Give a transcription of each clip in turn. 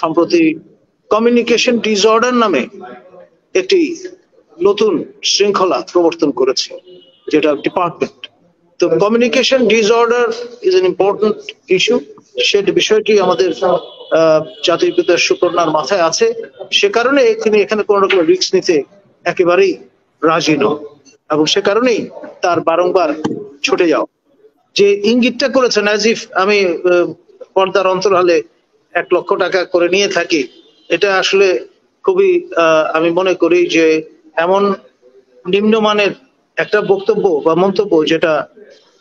সম্প্রতি communication disorder নামে একটি নতুন শৃঙ্খলা প্রবর্তন করেছে, যেটা ডিপার্টমেন্ট। তো communication disorder is an important issue. সে বিষয়টি আমাদের জাতির পিতা সুকন্যার মাথায় আছে, সে কারণে তিনি এখানে কোন রকম রিস্ক নিতে একেবারেই রাজি নন, এবং সে কারণেই তার বারংবার ছুটে যাও। যে ইঙ্গিতটা করেছেন অ্যাজ ইফ আমি পর্দার অন্তরালে 1 লক্ষ টাকা করে নিয়ে থাকি, এটা আসলে খুবই আমি মনে করি যে এমন নিম্নমানের একটা বক্তব্য বা মন্তব্য যেটা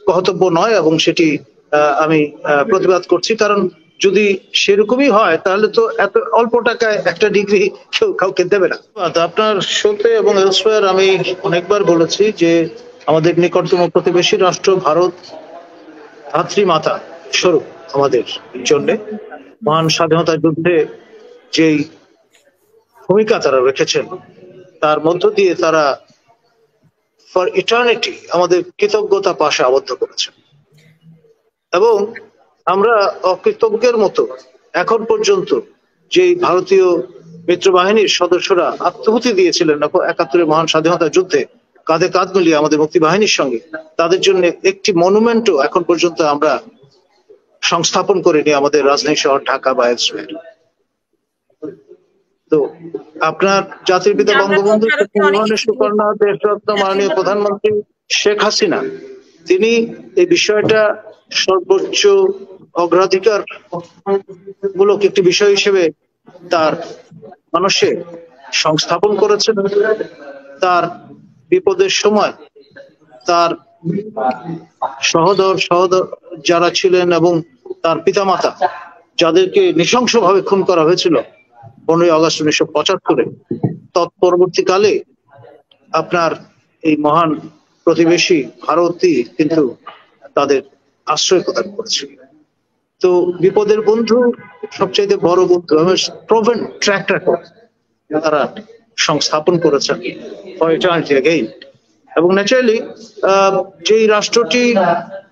কর্তব্য নয়, এবং সেটি আমি প্রতিবাদ করছি। কারণ যদি সেরকমই হয় তাহলে তো এত অল্প টাকায় একটা ডিগ্রি কেউ কাউকে দেবে না। আপনার শোতে এবং এলসওয়্যার আমি অনেকবার বলেছি যে আমাদের নিকটতম প্রতিবেশী রাষ্ট্র ভারত ধাত্রী মাতা স্বরূপ আমাদের জন্য মহান স্বাধীনতা যুদ্ধে যেই ভূমিকা তারা রেখেছেন, তার মধ্য দিয়ে তারা ফর ইটার্নিটি আমাদের কৃতজ্ঞতা পাশে আবদ্ধ করেছেন। এবং আমরা অকৃতজ্ঞের মতো এখন পর্যন্ত যে ভারতীয় মিত্রবাহিনীর সদস্যরা আত্মহুতি দিয়েছিলেন ৭১ মহান স্বাধীনতা যুদ্ধে কাঁধে কাঁধ মিলিয়ে আমাদের মুক্তি বাহিনীর সঙ্গে, তাদের জন্য একটি মনুমেন্টও এখন পর্যন্ত আমরা সংস্থাপন করিনি আমাদের রাজধানী শহর ঢাকা বা এলসওয়্যার। তো আপনার জাতির পিতা বঙ্গবন্ধু সুকন্যা দেশরত্ন মাননীয় প্রধানমন্ত্রী শেখ হাসিনা, তিনি এই বিষয়টা সর্বোচ্চ অগ্রাধিকার মূলক একটি বিষয় হিসেবে তার মানুষে সংস্থাপন করেছেন। তার বিপদের সময় তার সহোদর যারা ছিলেন এবং তার পিতামাতা যাদেরকে নৃশংসভাবে খুন করা হয়েছিল 15ই আগস্ট 1975-এ, তৎপরবর্তীকালে আপনার এই মহান প্রতিবেশী ভারতই কিন্তু তাদের আশ্রয় প্রদান করেছিল। তো বিপদের বন্ধু সবচাইতে বড় বন্ধু প্রভেন ট্র্যাক রেকর্ড তারা সংস্থাপন করেছেন ফর ইটার্নিটি অ্যাগেইন। এবং ন্যাচারালি যেই রাষ্ট্রটি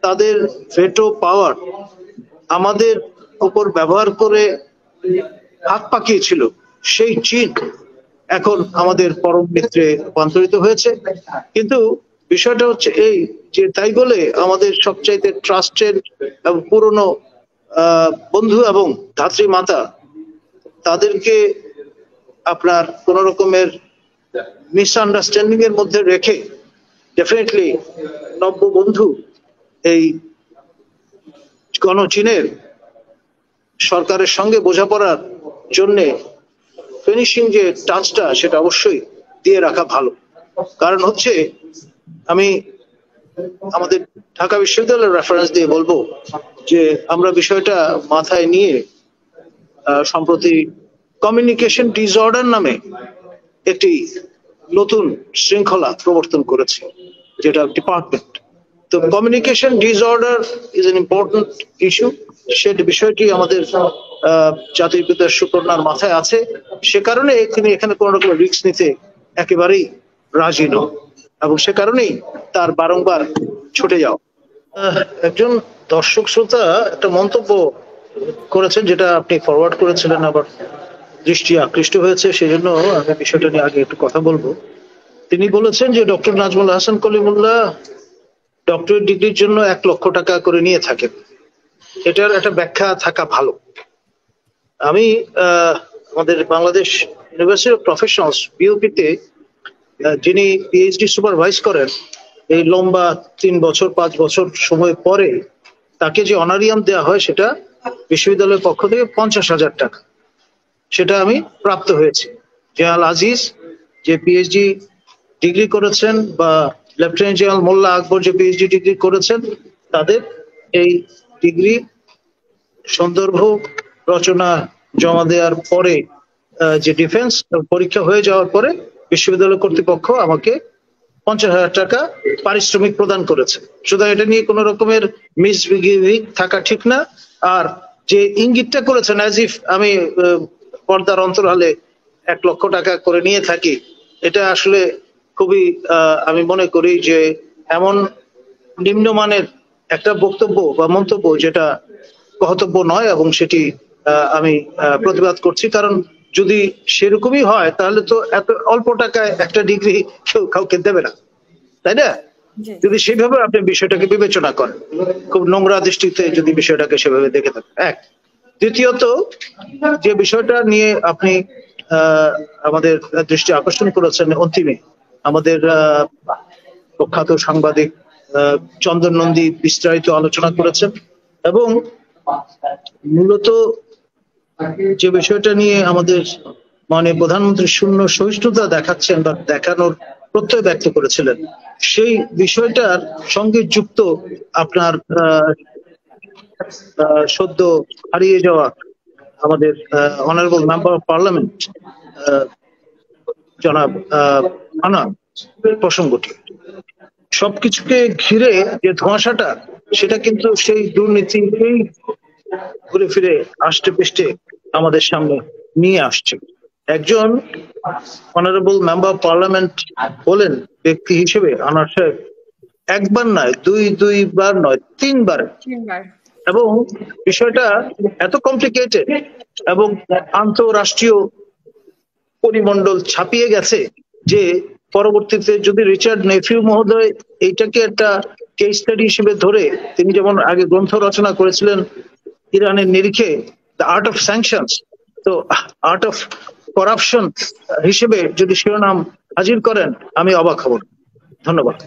তাদের ভেটো পাওয়ার আমাদের উপর ব্যবহার করে হাত পাকিয়েছিল, সেই চীন এখন আমাদের পরম মিত্রে রূপান্তরিত হয়েছে। কিন্তু বিষয়টা হচ্ছে এই যে তাই বলে আমাদের সবচাইতে ট্রাস্টেড এবং পুরনো বন্ধু এবং ধাত্রী মাতা তাদেরকে আপনার কোন রকমের মিসআন্ডারস্ট্যান্ডিং এর মধ্যে রেখে ডেফিনেটলি নব্য বন্ধু এই গণচীনের সরকারের সঙ্গে বোঝাপড়ার জন্য ফিনিশিং যে টাচটা সেটা অবশ্যই দিয়ে রাখা ভালো। কারণ হচ্ছে আমি আমাদের ঢাকা বিশ্ববিদ্যালয়ের রেফারেন্স দিয়ে বলবো যে আমরা বিষয়টা মাথায় নিয়ে সম্প্রতি কমিউনিকেশন ডিসঅর্ডার নামে একটি নতুন শৃঙ্খলা প্রবর্তন করেছে, যেটা ডিপার্টমেন্ট। তো communication disorder is an important issue. সে বিষয়টি আমাদের জাতির পিতা সুকন্যার মাথায় আছে, সে কারণে তিনি এখানে কোন রকম রিস্ক নিতে একেবারেই রাজি নন, এবং সে কারণেই তার বারংবার ছুটে যাও। একজন দর্শক শ্রোতা একটা মন্তব্য করেছেন যেটা আপনি ফরওয়ার্ড করেছিলেন, আবার দৃষ্টি আকৃষ্ট হয়েছে, সেজন্য আমি বিষয়টা নিয়ে আগে একটু কথা বলবো। তিনি বলেছেন যে ডক্টর নাজমুল হাসান কলিমুল্লাহ ডক্টরেট ডিগ্রির জন্য 1 লক্ষ টাকা করে নিয়ে থাকেন। এটার একটা ব্যাখ্যা থাকা ভালো। আমি আমাদের বাংলাদেশ ইউনিভার্সিটি অফ প্রফেশনালস বিউপিতে যিনি পিএইচডি সুপারভাইজ করেন, এই লম্বা 3 বছর 5 বছর সময় পরে তাকে যে অনারিয়াম দেওয়া হয় সেটা বিশ্ববিদ্যালয়ের পক্ষ থেকে 50,000 টাকা, সেটা আমি প্রাপ্ত হয়েছি। জেনারেল আজিজ যে পিএইচডি ডিগ্রি করেছেন, বা লেফটেন্যান্ট জেনারেল মোল্লা আকবর যে পিএইচডি ডিগ্রি করেছেন, তাদের এই ডিগ্রি সন্দর্ভ রচনা জমা দেওয়ার পরে যে ডিফেন্স পরীক্ষা হয়ে যাওয়ার পরে বিশ্ববিদ্যালয় কর্তৃপক্ষ আমাকে 50,000 টাকা পারিশ্রমিক প্রদান করেছে। সুতরাং এটা নিয়ে কোন রকমের মিসবিহেভিং থাকা ঠিক না। আর যে ইঙ্গিতটা করেছেন অ্যাজ ইফ আমি পর্দার অন্তরালে 1 লক্ষ টাকা করে নিয়ে থাকি, এটা আসলে খুবই আমি মনে করি যে এমন নিম্নমানের একটা বক্তব্য বা মন্তব্য যেটা কর্তব্য নয়, এবং সেটি আমি প্রতিবাদ করছি। কারণ যদি সেরকমই হয় তাহলে তো এত অল্প টাকায় একটা ডিগ্রি কেউ কাউকে দেবে না, তাই না? যদি সেভাবে আপনি বিষয়টাকে বিবেচনা করেন, খুব নোংরা দৃষ্টিতে যদি বিষয়টাকে সেভাবে দেখে থাকেন। এক, দ্বিতীয়ত যে বিষয়টা নিয়ে আপনি আমাদের দৃষ্টি আকর্ষণ করেছেন অন্তিমে, আমাদের প্রখ্যাত সাংবাদিক চন্দন নন্দী বিস্তারিত আলোচনা করেছেন এবং মূলত যে বিষয়টা নিয়ে আমাদের মানে প্রধানমন্ত্রী শূন্য সহিষ্ণুতা দেখাচ্ছেন বা দেখানোর প্রত্যয় ব্যক্ত করেছিলেন, সেই বিষয়টার সঙ্গে যুক্ত আপনার সদ্য হারিয়ে যাওয়া আমাদের অনারেবল মেম্বার অফ পার্লামেন্ট জনাব আনা প্রসঙ্গটি, সবকিছুকে ঘিরে যে ধোঁয়াশাটা, সেটা কিন্তু সেই দুর্নীতিকেই ঘুরে ফিরে আষ্টে পৃষ্ঠে আমাদের সামনে নিয়ে আসছে। একজন অনারেবল মেম্বার অফ পার্লামেন্ট বলেন ব্যক্তি হিসেবে আনার সাহেব একবার নয়, দুইবার নয়, তিনবার, এবং বিষয়টা এত কমপ্লিকেটেড এবং আন্তঃরাষ্ট্রীয় পরিমণ্ডল ছাপিয়ে গেছে যে পরবর্তীতে যদি রিচার্ড নেফিউ মহোদয় এইটাকে একটা কেস স্টাডি হিসেবে ধরে, তিনি যেমন আগে গ্রন্থ রচনা করেছিলেন ইরানের নিরিখে দ্য আর্ট অফ স্যাংশনস, তো আর্ট অফ করাপশন হিসেবে যদি শিরোনাম হাজির করেন, আমি অবাক হব। ধন্যবাদ।